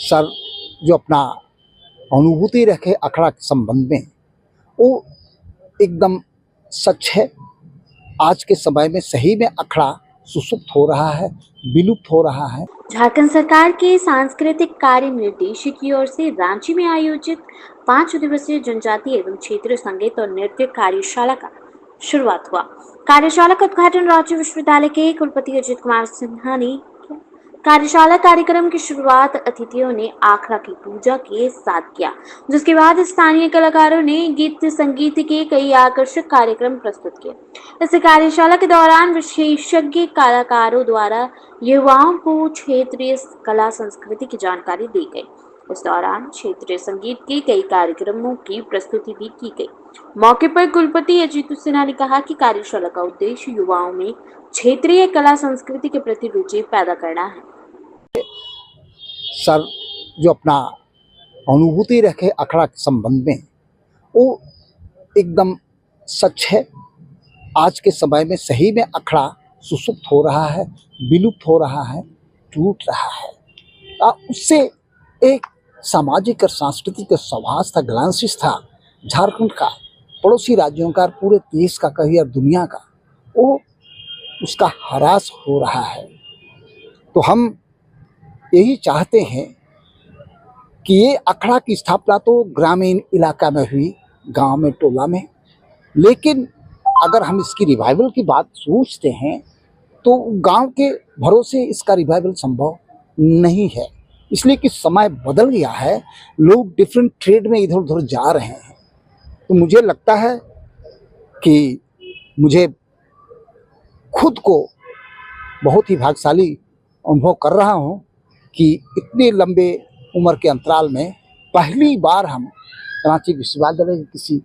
Sir जो अपना अनुभूति रखे अखड़ा के संबंध में, वो एकदम सच है। आज के समय में सही में अखड़ा सुसुप्त हो रहा है, विलुप्त हो रहा है। झारखंड सरकार के सांस्कृतिक कार्य निर्देशक की ओर से रांची में आयोजित 5 दिवसीय जनजातीय एवं क्षेत्रीय संगीत और नृत्य कार्यशाला का शुरुआत हुआ। कार्यशाला का उद्घाटन राज्य विश्वविद्यालय के कुलपति अजित कुमार सिन्हा ने किया। कार्यशाला कार्यक्रम की शुरुआत अतिथियों ने आखड़ा की पूजा के साथ किया, जिसके बाद स्थानीय कलाकारों ने गीत संगीत के कई आकर्षक कार्यक्रम प्रस्तुत किए। इस कार्यशाला के दौरान विशेषज्ञ कलाकारों द्वारा युवाओं को क्षेत्रीय कला संस्कृति की जानकारी दी गई। इस दौरान क्षेत्रीय संगीत के कई कार्यक्रमों की प्रस्तुति भी की गई। मौके पर कुलपति अजित सिन्हा ने कहा कि कार्यशाला का उद्देश्य युवाओं में क्षेत्रीय कला संस्कृति के प्रति रुचि पैदा करना है। सर जो अपना अनुभूति रखे अखड़ा के संबंध में, वो एकदम सच है। आज के समय में सही में अखड़ा सुसुप्त हो रहा है, विलुप्त हो रहा है, टूट रहा है। उससे एक सामाजिक और सांस्कृतिक सौहार्द था, ग्लांसिस था झारखंड का, पड़ोसी राज्यों का, पूरे देश का, कहीं और दुनिया का, वो उसका ह्रास हो रहा है। तो हम यही चाहते हैं कि ये अखड़ा की स्थापना तो ग्रामीण इलाका में हुई, गांव में, टोला में, लेकिन अगर हम इसकी रिवाइवल की बात सोचते हैं तो गांव के भरोसे इसका रिवाइवल संभव नहीं है, इसलिए कि समय बदल गया है, लोग डिफरेंट ट्रेड में इधर उधर जा रहे हैं। तो मुझे लगता है कि मुझे खुद को बहुत ही भाग्यशाली अनुभव कर रहा हूँ कि इतने लंबे उम्र के अंतराल में पहली बार हम रांची विश्वविद्यालय के किसी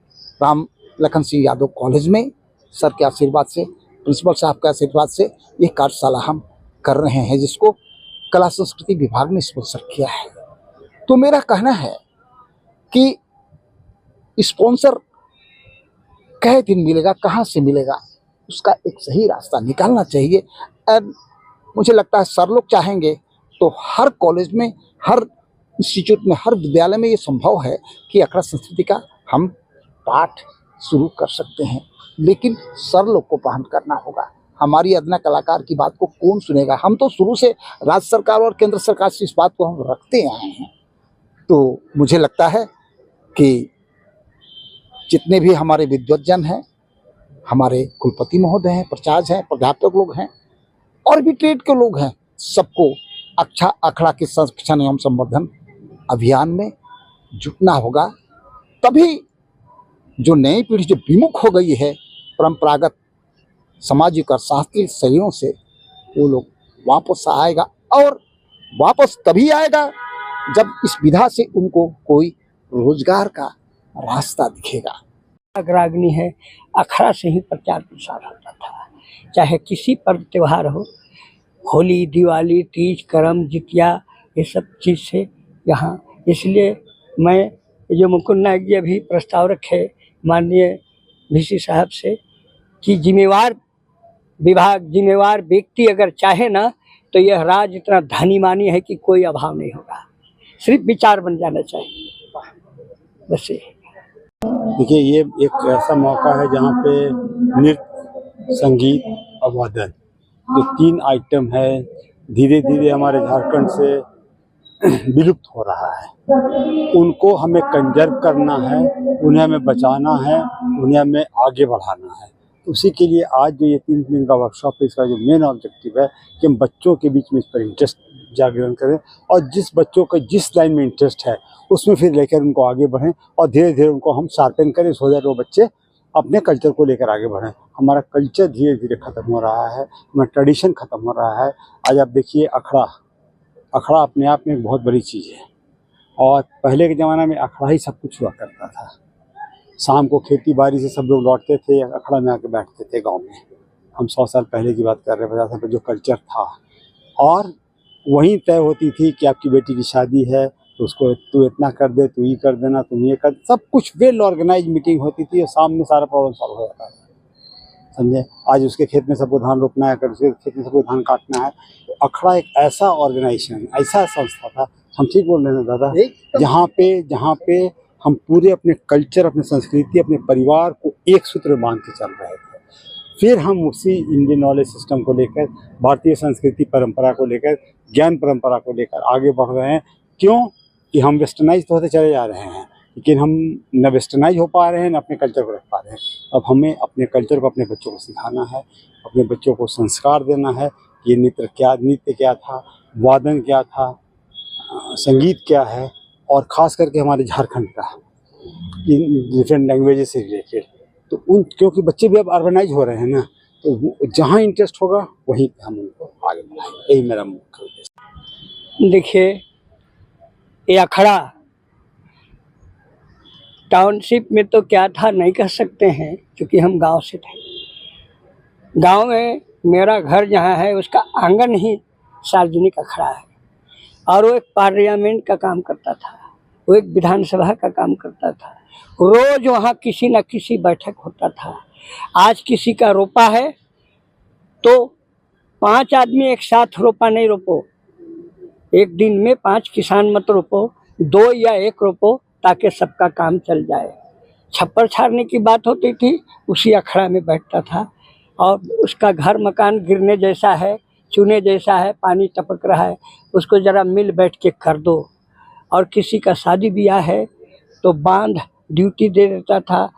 राम लखन सिंह यादव कॉलेज में सर के आशीर्वाद से, प्रिंसिपल साहब के आशीर्वाद से ये कार्यशाला हम कर रहे हैं, जिसको कला संस्कृति विभाग ने स्पॉन्सर किया है। तो मेरा कहना है कि स्पॉन्सर कई दिन मिलेगा, कहाँ से मिलेगा, उसका एक सही रास्ता निकालना चाहिए। और मुझे लगता है सर लोग चाहेंगे तो हर कॉलेज में, हर इंस्टीट्यूट में, हर विद्यालय में ये संभव है कि अखड़ा संस्कृति का हम पाठ शुरू कर सकते हैं, लेकिन सर लोग को पहल करना होगा। हमारी अदना कलाकार की बात को कौन सुनेगा? हम तो शुरू से राज्य सरकार और केंद्र सरकार से इस बात को हम रखते आए हैं। तो मुझे लगता है कि जितने भी हमारे विद्वज्जन हैं, हमारे कुलपति महोदय हैं, प्राचार्य हैं, प्राध्यापक लोग हैं और भी ट्रेड के लोग हैं, सबको अखड़ा के संरक्षण एवं संवर्धन अभियान में जुटना होगा। तभी जो नई पीढ़ी जो विमुख हो गई है परंपरागत सामाजिक और सांस्कृतिक शैलियों से, वो लोग वापस आएगा, और वापस तभी आएगा जब इस विधा से उनको कोई रोजगार का रास्ता दिखेगा। अग्राग्नि है, अखड़ा से ही प्रचार प्रसार होता था, चाहे किसी पर्व त्यौहार हो, होली, दिवाली, तीज, करम, जितिया, ये सब चीज़ से यहाँ। इसलिए मैं जो मुकुंद नायक जी अभी प्रस्ताव रखे माननीय VC साहब से कि जिम्मेवार विभाग, जिम्मेवार व्यक्ति अगर चाहे ना तो यह राज्य इतना धनीमानी है कि कोई अभाव नहीं होगा, सिर्फ विचार बन जाना चाहिए, बस ये। देखिए, ये एक ऐसा मौका है जहाँ पे नृत्य, संगीत और वादन जो 3 आइटम है धीरे धीरे हमारे झारखंड से विलुप्त हो रहा है। उनको हमें कंजर्व करना है, उन्हें हमें बचाना है, उन्हें हमें आगे बढ़ाना है। उसी के लिए आज जो ये 3 दिन का वर्कशॉप है, इसका जो मेन ऑब्जेक्टिव है कि हम बच्चों के बीच में इस पर इंटरेस्ट जागरण करें, और जिस बच्चों को जिस लाइन में इंटरेस्ट है उसमें फिर लेकर उनको आगे बढ़ें, और धीरे धीरे उनको हम शार्पन करें, सो दैट वो बच्चे अपने कल्चर को लेकर आगे बढ़ें। हमारा कल्चर धीरे धीरे ख़त्म हो रहा है, हमारा ट्रेडिशन ख़त्म हो रहा है। आज आप देखिए, अखड़ा अपने आप में एक बहुत बड़ी चीज़ है, और पहले के ज़माने में अखड़ा ही सब कुछ हुआ करता था। शाम को खेती बाड़ी से सब लोग लौटते थे, अखड़ा में आके बैठते थे गांव में। हम 100 साल पहले की बात कर रहे हैं, 50 साल पहले जो कल्चर था, और वहीं तय होती थी कि आपकी बेटी की शादी है तो उसको तू इतना कर दे, तू ये कर देना, तुम ये कर, सब कुछ वेल ऑर्गेनाइज मीटिंग होती थी और शाम में सारा प्रॉब्लम सॉल्व हो जाता था, समझे। आज उसके खेत में सबको धान रोपना है, अगर उसके खेत में सबको धान काटना है। तो अखड़ा एक ऐसा ऑर्गेनाइजेशन, ऐसा संस्था था हम ठीक बोल रहे हैं ना दादा? एकदम। जहाँ पे हम पूरे अपने कल्चर, अपने संस्कृति, अपने परिवार को एक सूत्र में बांध के चल रहे थे, फिर हम उसी इंडियन नॉलेज सिस्टम को लेकर, भारतीय संस्कृति परंपरा को लेकर, ज्ञान परंपरा को लेकर आगे बढ़ रहे हैं। क्यों कि हम वेस्टर्नाइज तो होते चले जा रहे हैं, लेकिन हम न वेस्टर्नाइज हो पा रहे हैं, न अपने कल्चर को रख पा रहे हैं। अब हमें अपने कल्चर को अपने बच्चों को सिखाना है, अपने बच्चों को संस्कार देना है। ये नृत्य क्या था, वादन क्या था, संगीत क्या है, और ख़ास करके हमारे झारखंड का डिफरेंट लैंग्वेजेस से रिलेटेड। तो क्योंकि बच्चे भी अब अर्बनाइज हो रहे हैं ना, तो जहाँ इंटरेस्ट होगा वहीं पे हम उनको आगे बढ़ाएंगे। यही मेरा मुख्य उद्देश्य। देखिए, ये अखड़ा टाउनशिप में तो क्या था नहीं कह सकते हैं, क्योंकि हम गांव से थे। गांव में मेरा घर जहाँ है उसका आंगन ही सार्वजनिक अखड़ा है, और वो एक पार्लियामेंट का काम करता था, वो एक विधानसभा का काम करता था। रोज वहाँ किसी न किसी बैठक होता था। आज किसी का रोपा है तो 5 आदमी एक साथ रोपा नहीं रोपो, एक दिन में 5 किसान मत रोपो, 2 या 1 रोपो, ताकि सबका काम चल जाए। छप्पर छाड़ने की बात होती थी, उसी अखड़ा में बैठता था, और उसका घर मकान गिरने जैसा है, चूने जैसा है, पानी टपक रहा है, उसको ज़रा मिल बैठ के कर दो। और किसी का शादी ब्याह है तो बांध ड्यूटी दे देता था।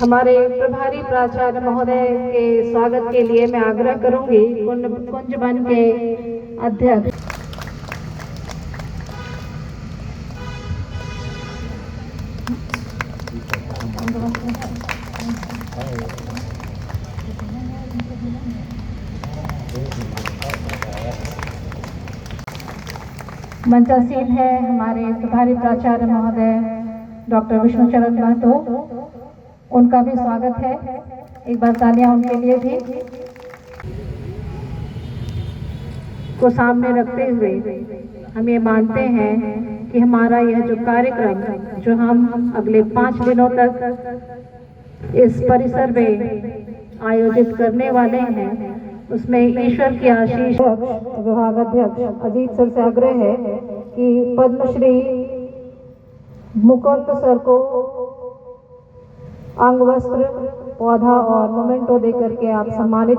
हमारे प्रभारी प्राचार्य महोदय के स्वागत के लिए मैं आग्रह करूंगी कुंज वन के अध्यक्ष मंचासीन है हमारे प्रभारी प्राचार्य महोदय डॉक्टर विष्णुचरण महतो, उनका भी स्वागत है। एक बार तालियां उनके लिए भी को सामने रखते हुए हम ये मानते हैं कि हमारा यह जो कार्यक्रम जो हम अगले 5 दिनों तक इस परिसर में आयोजित करने वाले हैं, उसमें ईश्वर की आशीष। विभागाध्यक्ष अजीत सर से आग्रह है कि पद्मश्री मुकुंद सर को अंग वस्त्र, पौधा और मोमेंटो देकर के आप सम्मानित